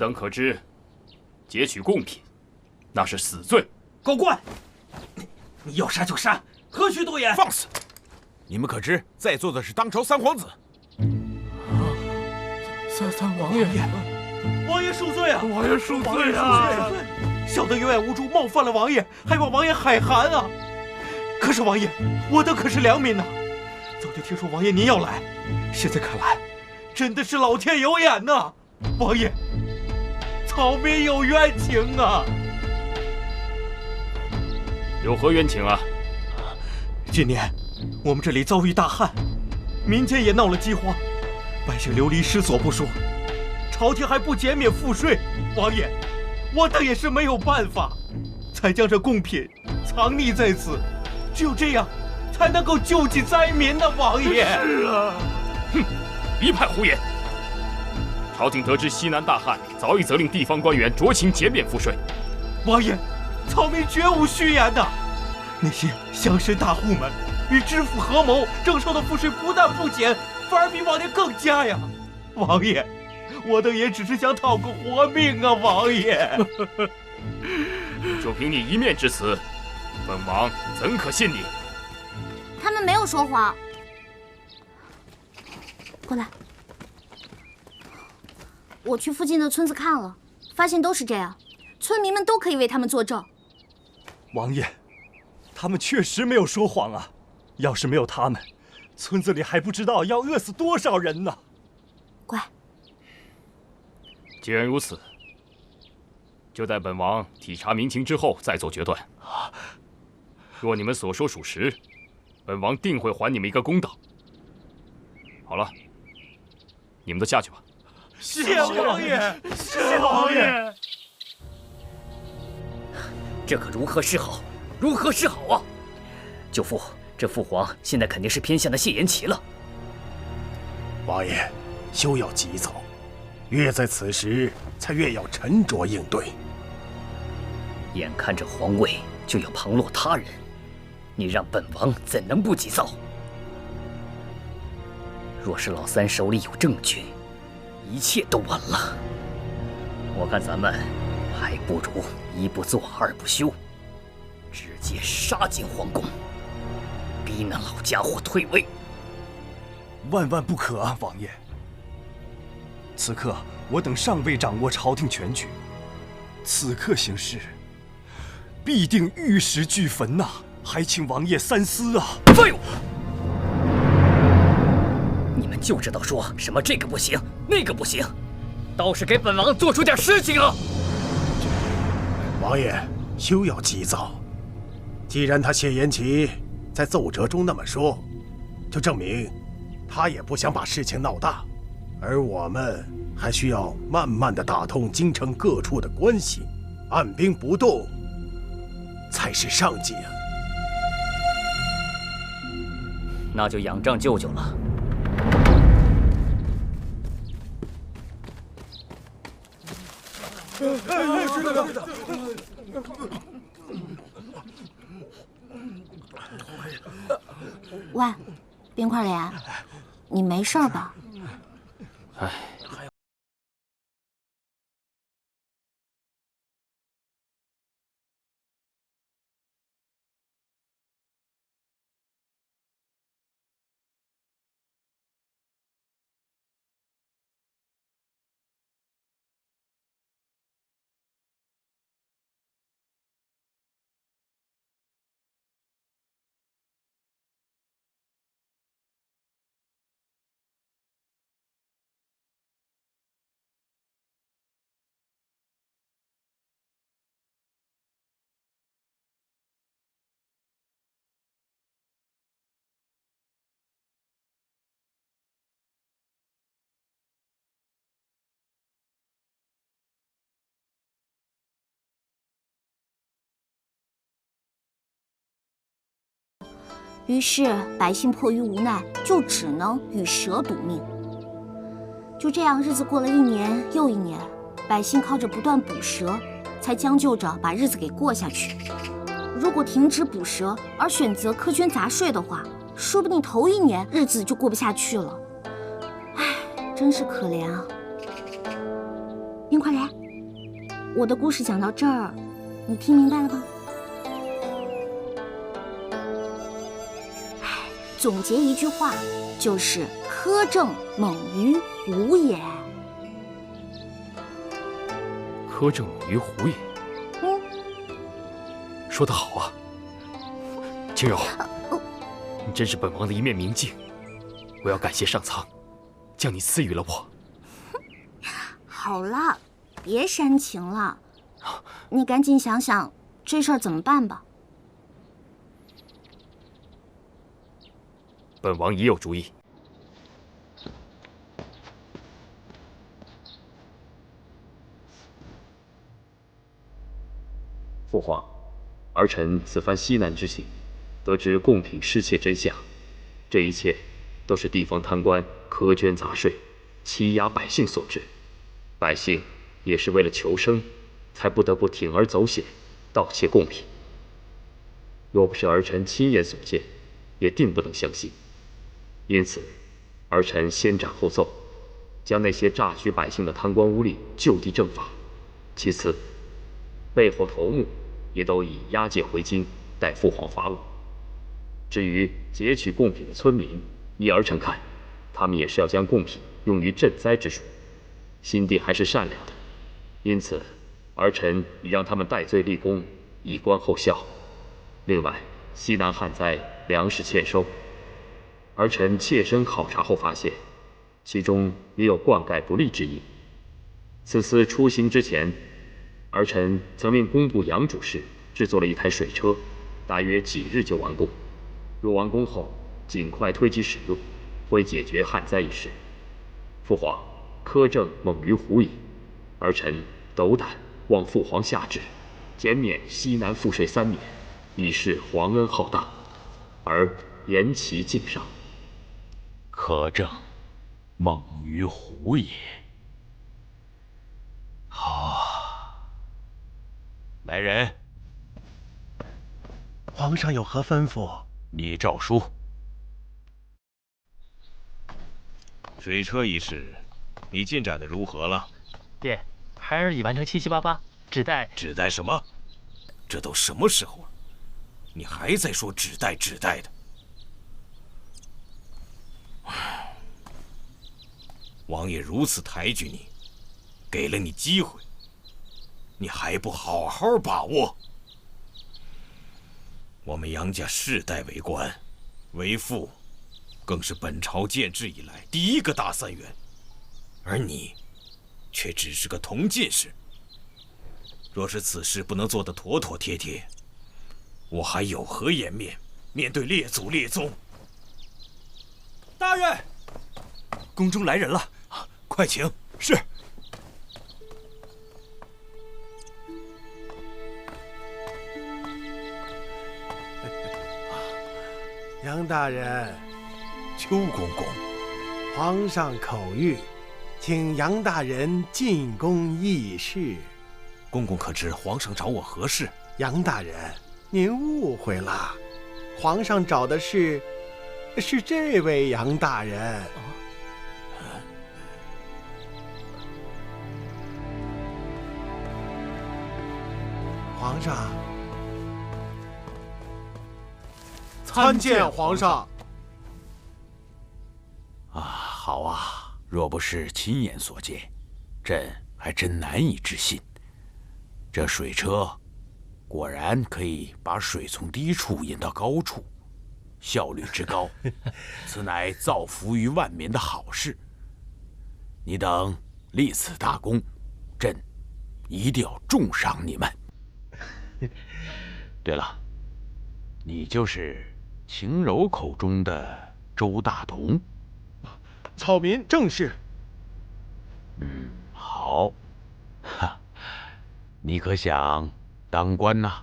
等可知，劫取贡品，那是死罪。狗官，你要杀就杀，何须多言？放肆！你们可知，在座的是当朝三皇子。三王爷，王爷恕罪啊！王爷恕罪啊！小的有眼无珠，冒犯了王爷，还望王爷海涵啊！可是王爷，我等可是良民呐，早就听说王爷您要来，现在看来，真的是老天有眼呐！王爷，草民有冤情啊！有何冤情啊？今年我们这里遭遇大旱，民间也闹了饥荒，百姓流离失所不说，朝廷还不减免赋税。王爷，我等也是没有办法，才将这贡品藏匿在此，只有这样，才能够救济灾民呢。王爷，是啊，哼，一派胡言！朝廷得知西南大旱，早已责令地方官员酌情减免赋税。王爷，草民绝无虚言呐。那些乡绅大户们与知府合谋征收的赋税，不但不减，反而比往年更加呀！王爷，我等也只是想讨个活命啊！王爷，就凭你一面之词，本王怎可信你？他们没有说谎。过来，我去附近的村子看了，发现都是这样，村民们都可以为他们作证。王爷，他们确实没有说谎啊！要是没有他们，村子里还不知道要饿死多少人呢。乖。既然如此，就待本王体察民情之后再做决断。若你们所说属实，本王定会还你们一个公道。好了，你们都下去吧。谢王爷，谢王爷。这可如何是好？如何是好啊！舅父，这父皇现在肯定是偏向的谢延琪了。王爷，休要急躁，越在此时，才越要沉着应对。眼看着皇位就要旁落他人，你让本王怎能不急躁？若是老三手里有证据，一切都晚了。我看咱们还不如一不做二不休，直接杀进皇宫，逼那老家伙退位。万万不可啊，王爷！此刻我等尚未掌握朝廷全局，此刻行事必定玉石俱焚呐！还请王爷三思啊！废物！你们就知道说什么这个不行，那个不行，倒是给本王做出点事情啊！王爷，休要急躁。既然他谢延琪在奏折中那么说，就证明他也不想把事情闹大，而我们还需要慢慢的打通京城各处的关系，按兵不动才是上计啊。那就仰仗舅舅了。喂，冰块莲，你没事吧？哎。于是百姓迫于无奈，就只能与蛇赌命。就这样，日子过了一年又一年，百姓靠着不断捕蛇，才将就着把日子给过下去。如果停止捕蛇，而选择苛捐杂税的话，说不定头一年日子就过不下去了。唉，真是可怜啊！冰快来！我的故事讲到这儿，你听明白了吗？总结一句话，就是苛政猛于虎也。苛政猛于虎也。说得好啊，青柔，你真是本王的一面明镜。我要感谢上苍，将你赐予了我。好了，别煽情了，你赶紧想想这事儿怎么办吧。本王已有主意。父皇，儿臣此番西南之行，得知贡品失窃真相，这一切都是地方贪官苛捐杂税、欺压百姓所致。百姓也是为了求生，才不得不铤而走险，盗窃贡品。若不是儿臣亲眼所见，也定不能相信。因此，儿臣先斩后奏，将那些榨取百姓的贪官污吏就地正法。其次，背后头目也都已押解回京，待父皇发落。至于劫取贡品的村民，依儿臣看，他们也是要将贡品用于赈灾之术，心地还是善良的。因此，儿臣已让他们戴罪立功，以观后效。另外，西南旱灾，粮食欠收。儿臣切身考察后发现，其中也有灌溉不利之因。此次出行之前，儿臣曾命工部杨主事制作了一台水车，大约几日就完工。若完工后尽快推机使用，会解决旱灾一事。父皇，苛政猛于虎也，儿臣斗胆望父皇下旨，减免西南赋税3年，以示皇恩浩荡，而严其敬上。苛政猛于虎也。好，来人，皇上有何吩咐？拟诏书。水车一事，你进展的如何了？爹，孩儿已完成7、7、8、8，只待什么？这都什么时候了，你还在说只待的？王爷如此抬举你，给了你机会，你还不好好把握？我们杨家世代为官，为父，更是本朝建制以来第一个大3元，而你，却只是个同进士。若是此事不能做得妥妥帖帖，我还有何颜面面对列祖列宗？大人，宫中来人了，快请。是。杨大人，邱公公，皇上口谕，请杨大人进宫议事。公公可知皇上找我何事？杨大人，您误会了，皇上找的是这位杨大人。皇上，参见皇上。好啊，若不是亲眼所见，朕还真难以置信。这水车果然可以把水从低处引到高处，效率之高，此乃造福于万民的好事。你等立此大功，朕一定要重赏你们。对了，你就是秦柔口中的周大同？草民正是。好，哈，你可想当官呐？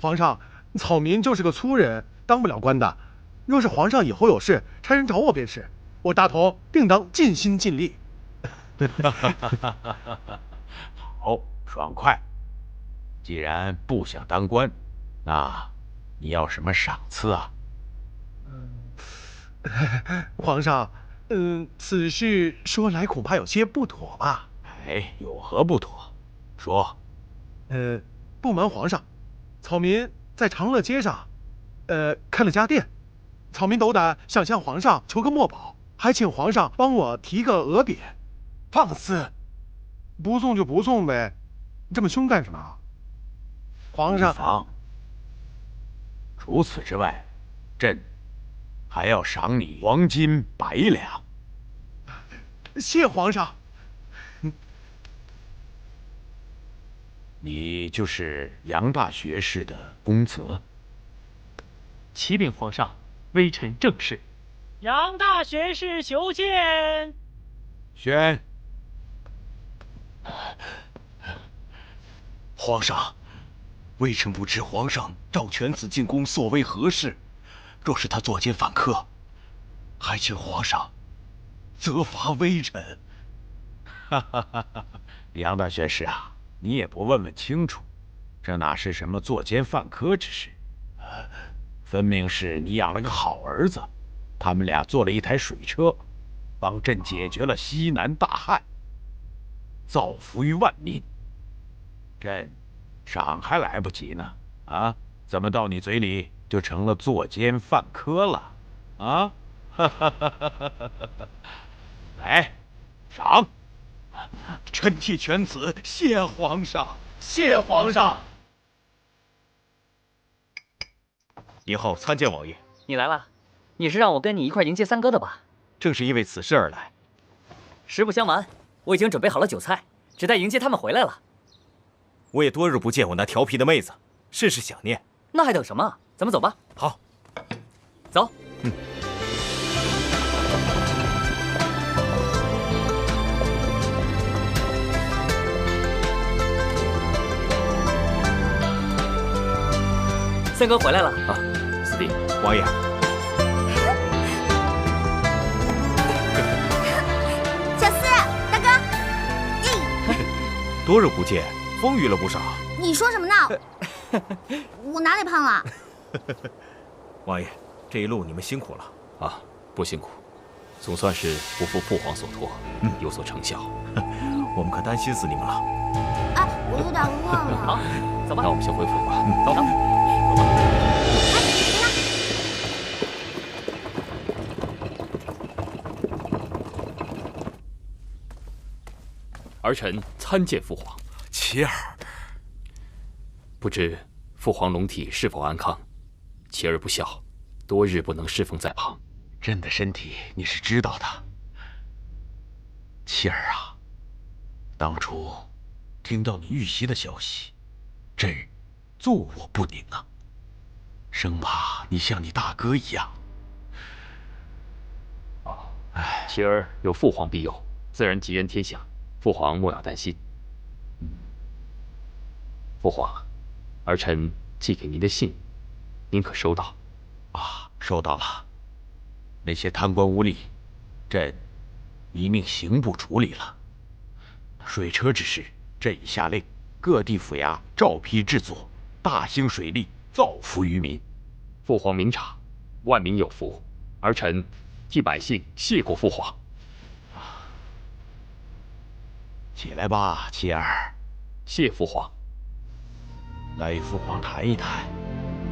皇上，草民就是个粗人，当不了官的。若是皇上以后有事，差人找我便是。我大同定当尽心尽力。好，爽快。既然不想当官，那你要什么赏赐啊？皇上，此事说来恐怕有些不妥吧？哎，有何不妥？说。不瞒皇上，草民在长乐街上，开了家店。草民斗胆想向皇上求个墨宝，还请皇上帮我提个额匾。放肆！不送就不送呗，你这么凶干什么？皇上。妨。除此之外，朕还要赏你黄金100两。谢皇上。你就是杨大学士的公子。启禀皇上，微臣正是。杨大学士求见。宣。皇上，微臣不知皇上召犬子进宫所为何事，若是他作奸犯科，还请皇上责罚微臣。杨大学士啊，你也不问问清楚，这哪是什么作奸犯科之事？分明是你养了个好儿子，他们俩做了一台水车，帮朕解决了西南大旱，造福于万民。朕赏还来不及呢，啊，怎么到你嘴里就成了作奸犯科了？啊，来，赏！臣替犬子谢皇上，谢皇上。您好，参见王爷。你来了，你是让我跟你一块迎接三哥的吧？正是因为此事而来。实不相瞒，我已经准备好了酒菜，只待迎接他们回来了。我也多日不见我那调皮的妹子，甚是想念。那还等什么？咱们走吧。好，走。三哥回来了啊，四弟，王爷。小四，大哥，多日不见，丰腴了不少。你说什么呢？我哪里胖了？王爷，这一路你们辛苦了。啊，不辛苦，总算是不负父皇所托，有所成效。我们可担心死你们了。哎，我有点饿了。好，走吧。那我们先回府吧。走。儿臣参见父皇。琪儿，不知父皇龙体是否安康？琪儿不孝，多日不能侍奉在旁。朕的身体你是知道的，琪儿啊，当初听到你遇袭的消息，朕坐卧不宁啊，生怕你像你大哥一样。琪儿有父皇庇佑，自然吉人天相，父皇莫要担心。父皇，儿臣寄给您的信，您可收到？啊，收到了。那些贪官污吏，朕一命刑部处理了。水车之事，朕已下令，各地府衙照批制作，大兴水利，造福于民。父皇明察，万民有福。儿臣替百姓谢过父皇。起来吧，琪儿。谢父皇。来与父皇谈一谈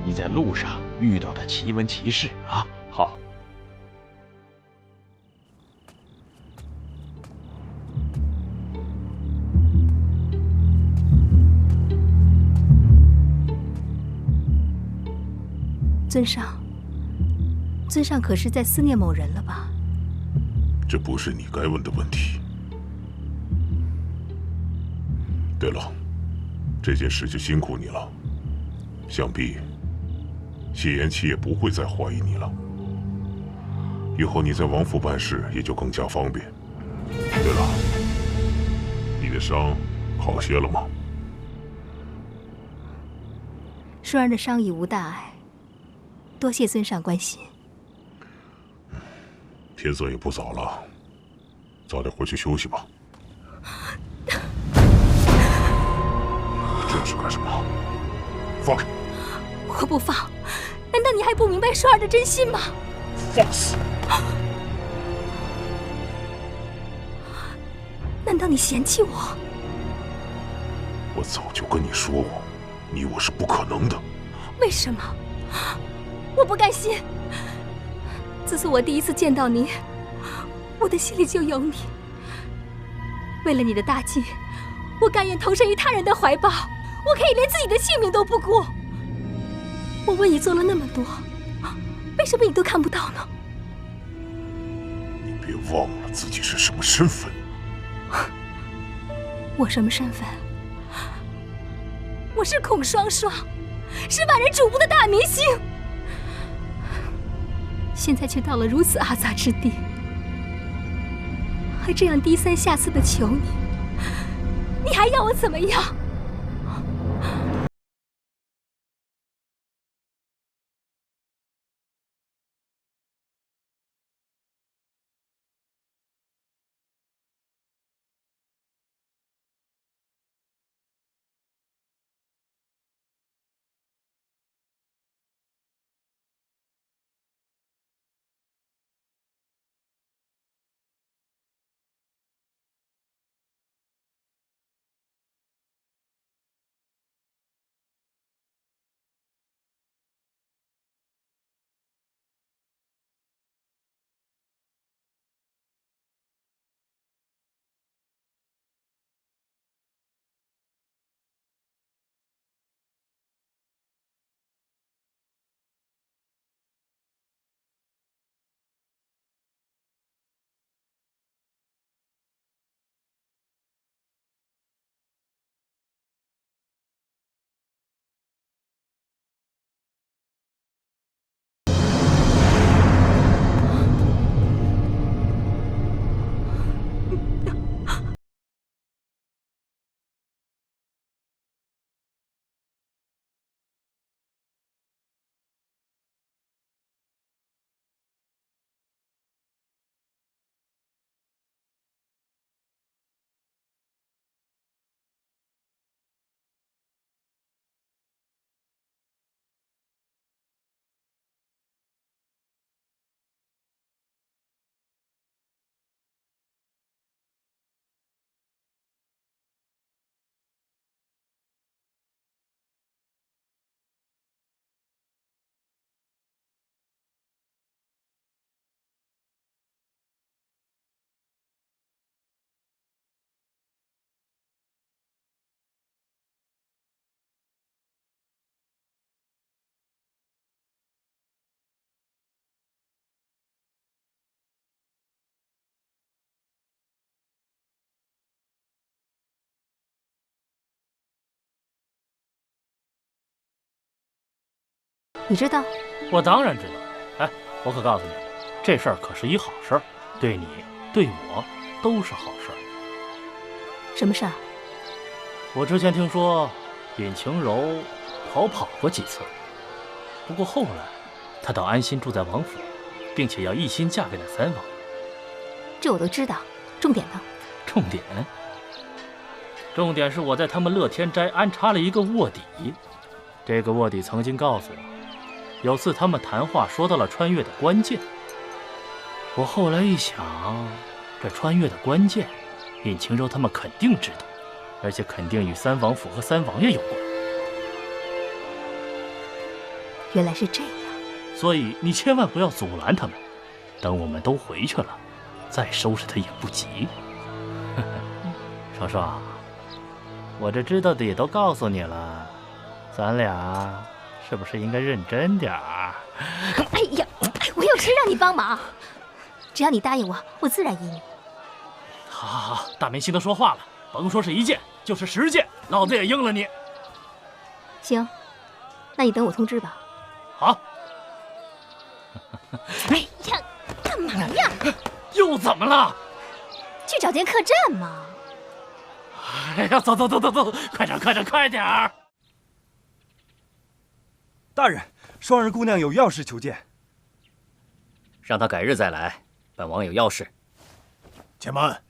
你在路上遇到的奇闻奇事啊。好。尊上可是在思念某人了吧？这不是你该问的问题。对了，这件事就辛苦你了，想必谢延琪也不会再怀疑你了。以后你在王府办事也就更加方便。对了，你的伤好些了吗？舒儿的伤已无大碍，多谢尊上关心。天色也不早了，早点回去休息吧。这是干什么？放开！我不放！难道你还不明白舒儿的真心吗？放肆！看到你嫌弃我。我早就跟你说过，你我是不可能的。为什么？我不甘心。自从我第一次见到你，我的心里就有你。为了你的大计，我甘愿投身于他人的怀抱，我可以连自己的性命都不顾。我为你做了那么多，为什么你都看不到呢？你别忘了自己是什么身份。我什么身份？我是孔双双，是万人瞩目的大明星。现在却到了如此阿杂之地，还这样低三下四的求你，你还要我怎么样？你知道？我当然知道。哎，我可告诉你，这事儿可是一好事儿，对你、对我都是好事儿。什么事儿？我之前听说尹晴柔逃跑过几次，不过后来她倒安心住在王府，并且要一心嫁给了三王。这我都知道。重点呢？重点是我在他们乐天斋安插了一个卧底。这个卧底曾经告诉我，有次他们谈话说到了穿越的关键。我后来一想，这穿越的关键，尹晴柔他们肯定知道，而且肯定与三王府和三王爷有关。原来是这样，所以你千万不要阻拦他们。等我们都回去了，再收拾他也不急。双双，我这知道的也都告诉你了，咱俩是不是应该认真点儿？哎呀，我有事让你帮忙，只要你答应我，我自然依你。好，大明星都说话了，甭说是1件，就是10件，老子也应了你。行，那你等我通知吧。好。哎呀，干嘛呀？又怎么了？去找间客栈嘛。哎呀，走，快点儿！大人，双儿姑娘有要事求见。让她改日再来，本王有要事。且慢，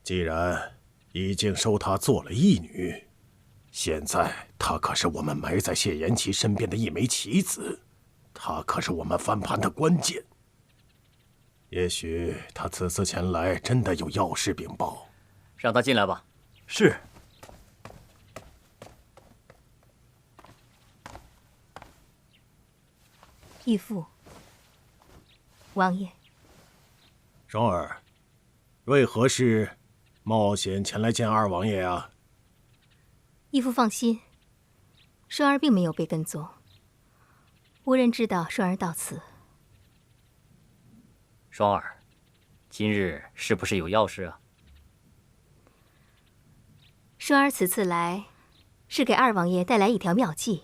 既然已经收她做了义女，现在她可是我们埋在谢延琪身边的一枚棋子，她可是我们翻盘的关键。也许他此次前来真的有要事禀报。让他进来吧。是。义父，王爷，双儿，为何事冒险前来见二王爷啊？义父放心，双儿并没有被跟踪，无人知道双儿到此。双儿，今日是不是有要事啊？双儿此次来，是给二王爷带来一条妙计，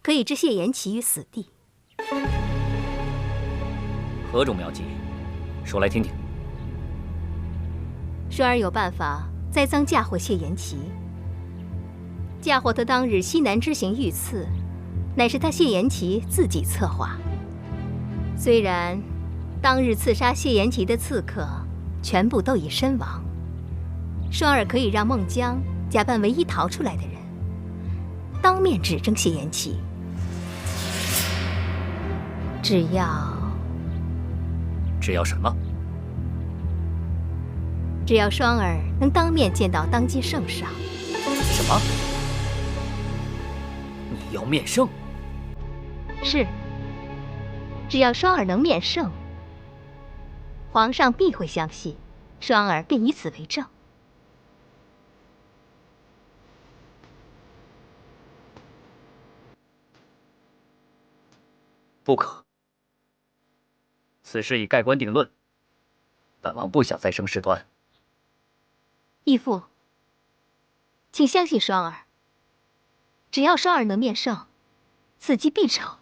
可以置谢延琪于死地。何种妙计？说来听听。双儿有办法栽赃嫁祸谢延琪，嫁祸他当日西南之行遇刺，乃是他谢延琪自己策划。虽然当日刺杀谢延琪的刺客全部都已身亡，双儿可以让孟姜假扮唯一逃出来的人，当面指证谢延琪。只要什么？只要双儿能当面见到当今圣上。什么？你要面圣？是。只要双儿能面圣，皇上必会相信，双儿便以此为证。不可。此事已盖棺定论，本王不想再生事端。义父，请相信双儿，只要双儿能面圣，此计必成。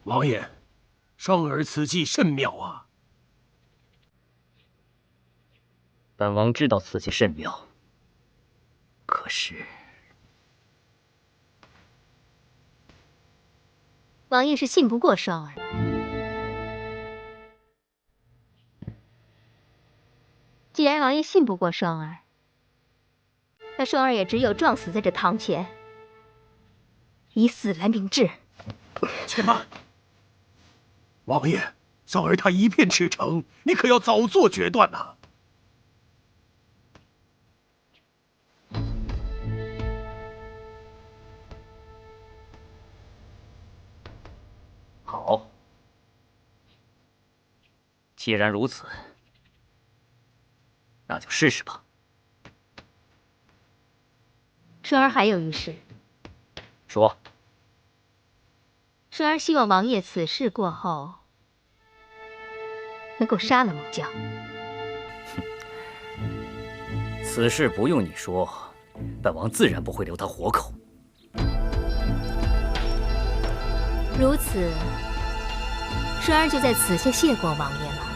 王爷，双儿此计甚妙啊！本王知道此计甚妙，可是王爷是信不过双儿。既然王爷信不过双儿，那双儿也只有撞死在这堂前，以死来明志。且慢，王爷，双儿他一片赤诚，你可要早做决断呐！好，既然如此，那就试试吧。双儿还有一事。说。双儿希望王爷此事过后能够杀了孟姜。此事不用你说，本王自然不会留他活口。如此，双儿就在此先谢过王爷了。